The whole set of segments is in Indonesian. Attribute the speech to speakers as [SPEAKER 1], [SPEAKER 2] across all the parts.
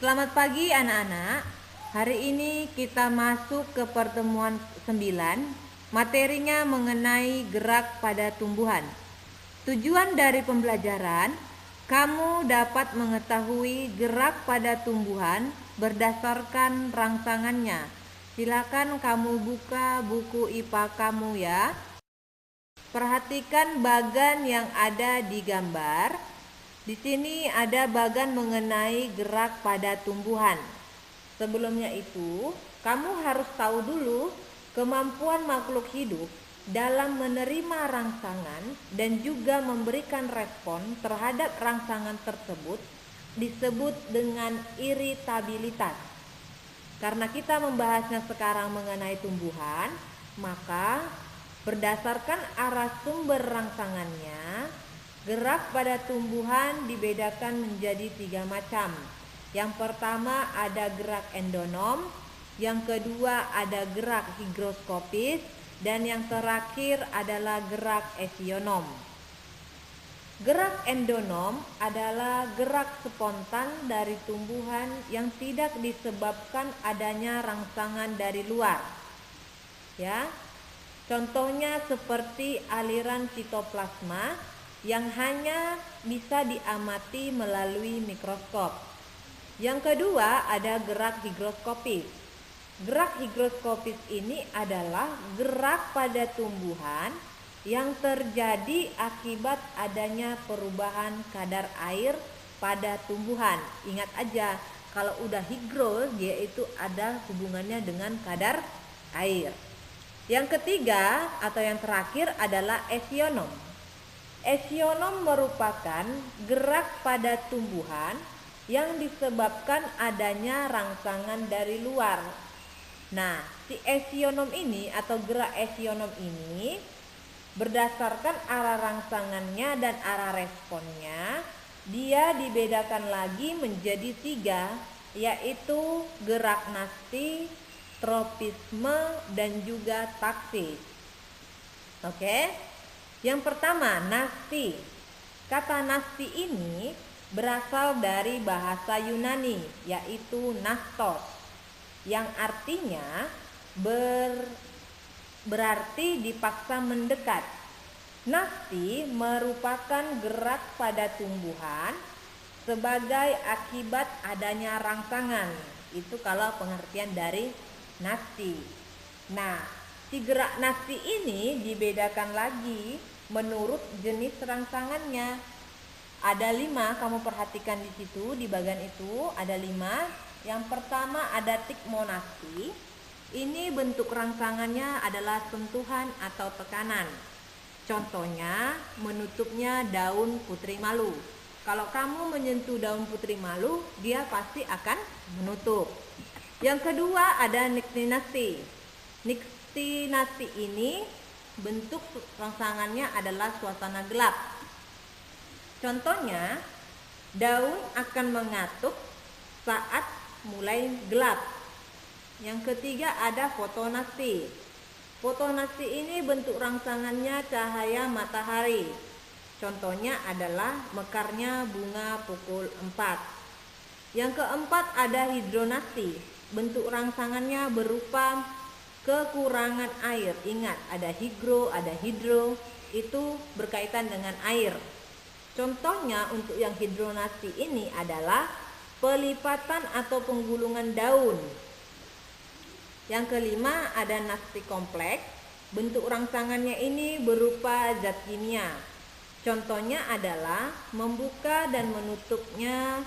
[SPEAKER 1] Selamat pagi anak-anak. Hari ini kita masuk ke pertemuan 9. Materinya mengenai gerak pada tumbuhan. Tujuan dari pembelajaran, kamu dapat mengetahui gerak pada tumbuhan berdasarkan rangsangannya. Silakan kamu buka buku IPA kamu ya. Perhatikan bagan yang ada di gambar. Di sini ada bagan mengenai gerak pada tumbuhan. Sebelumnya itu, kamu harus tahu dulu kemampuan makhluk hidup dalam menerima rangsangan dan juga memberikan respon terhadap rangsangan tersebut disebut dengan iritabilitas. Karena kita membahasnya sekarang mengenai tumbuhan, maka berdasarkan arah sumber rangsangannya, gerak pada tumbuhan dibedakan menjadi 3 macam. Yang pertama ada gerak endonom, yang kedua ada gerak higroskopis, dan yang terakhir adalah gerak esionom. Gerak endonom adalah gerak spontan dari tumbuhan yang tidak disebabkan adanya rangsangan dari luar. Ya. Contohnya seperti aliran sitoplasma yang hanya bisa diamati melalui mikroskop. Yang kedua ada gerak higroskopis. Gerak higroskopis ini adalah gerak pada tumbuhan yang terjadi akibat adanya perubahan kadar air pada tumbuhan. Ingat aja, kalau udah higro yaitu ada hubungannya dengan kadar air. Yang ketiga atau yang terakhir adalah esionom. Esionom merupakan gerak pada tumbuhan yang disebabkan adanya rangsangan dari luar. Nah, si esionom ini atau gerak esionom ini berdasarkan arah rangsangannya dan arah responnya, dia dibedakan lagi menjadi 3, yaitu gerak nasti, tropisme, dan juga taksis. Oke? Yang pertama, nasti. Kata nasti ini berasal dari bahasa Yunani, yaitu nastos, yang artinya berarti dipaksa mendekat. Nasti merupakan gerak pada tumbuhan sebagai akibat adanya rangsangan. Itu kalau pengertian dari nasti. Nah, si gerak nasti ini dibedakan lagi menurut jenis rangsangannya. Ada 5, kamu perhatikan di situ, di bagian itu ada 5. Yang pertama ada tikmonasti. Ini bentuk rangsangannya adalah sentuhan atau tekanan. Contohnya menutupnya daun putri malu. Kalau kamu menyentuh daun putri malu, dia pasti akan menutup. Yang kedua ada niktinasti. Niktinasti ini bentuk rangsangannya adalah suasana gelap. Contohnya, daun akan mengatup saat mulai gelap. Yang ketiga ada fotonasti. Fotonasti ini bentuk rangsangannya cahaya matahari. Contohnya adalah mekarnya bunga pukul 4. Yang keempat ada hidronasti. Bentuk rangsangannya berupa kekurangan air. Ingat, ada higro, ada hidro, itu berkaitan dengan air. Contohnya untuk yang hidronasti ini adalah pelipatan atau penggulungan daun. Yang kelima ada nasti kompleks. Bentuk rangsangannya ini berupa zat kimia. Contohnya adalah membuka dan menutupnya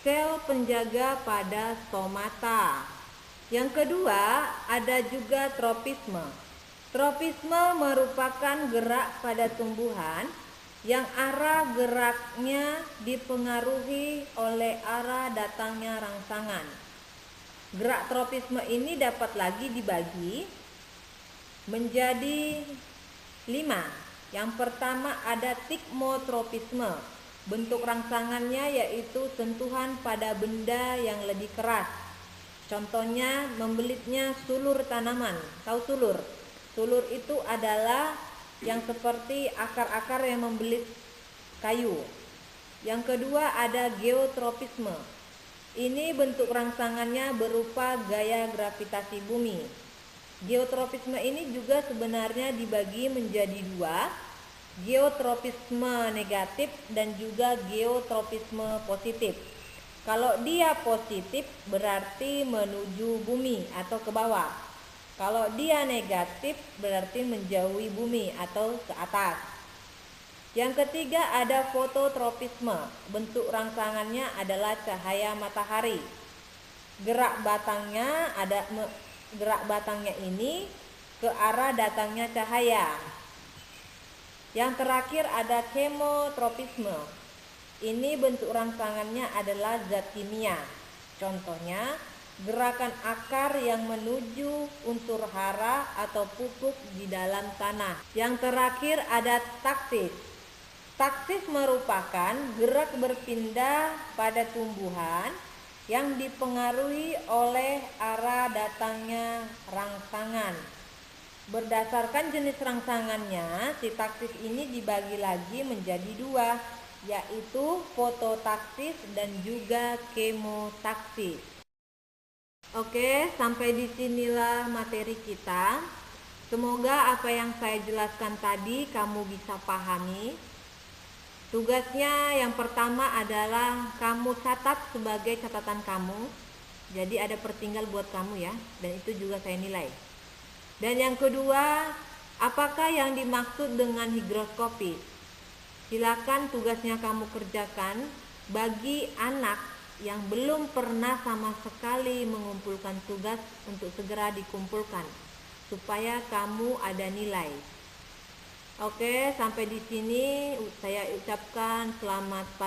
[SPEAKER 1] sel penjaga pada stomata. Yang kedua ada juga tropisme. Tropisme merupakan gerak pada tumbuhan yang arah geraknya dipengaruhi oleh arah datangnya rangsangan. Gerak tropisme ini dapat lagi dibagi menjadi 5. Yang pertama ada tikmotropisme. Bentuk rangsangannya yaitu sentuhan pada benda yang lebih keras. Contohnya membelitnya sulur tanaman. Tahu sulur? Sulur itu adalah yang seperti akar-akar yang membelit kayu. Yang kedua ada geotropisme. Ini bentuk rangsangannya berupa gaya gravitasi bumi. Geotropisme ini juga sebenarnya dibagi menjadi dua, geotropisme negatif dan juga geotropisme positif. Kalau dia positif berarti menuju bumi atau ke bawah. Kalau dia negatif berarti menjauhi bumi atau ke atas. Yang ketiga ada fototropisme. Bentuk rangsangannya adalah cahaya matahari. Gerak batangnya ini ke arah datangnya cahaya. Yang terakhir ada kemotropisme. Ini bentuk rangsangannya adalah zat kimia. Contohnya, gerakan akar yang menuju unsur hara atau pupuk di dalam tanah. Yang terakhir ada taktis. Taktis merupakan gerak berpindah pada tumbuhan yang dipengaruhi oleh arah datangnya rangsangan. Berdasarkan jenis rangsangannya, si taktis ini dibagi lagi menjadi dua, yaitu fototaktis dan juga kemotaktis. Oke, sampai disinilah materi kita. Semoga apa yang saya jelaskan tadi kamu bisa pahami. Tugasnya yang pertama adalah kamu catat sebagai catatan kamu. Jadi ada pertinggal buat kamu ya, dan itu juga saya nilai. Dan yang kedua, apakah yang dimaksud dengan higroskopis? Silakan tugasnya kamu kerjakan. Bagi anak yang belum pernah sama sekali mengumpulkan tugas untuk segera dikumpulkan supaya kamu ada nilai. Oke, sampai di sini saya ucapkan selamat pagi.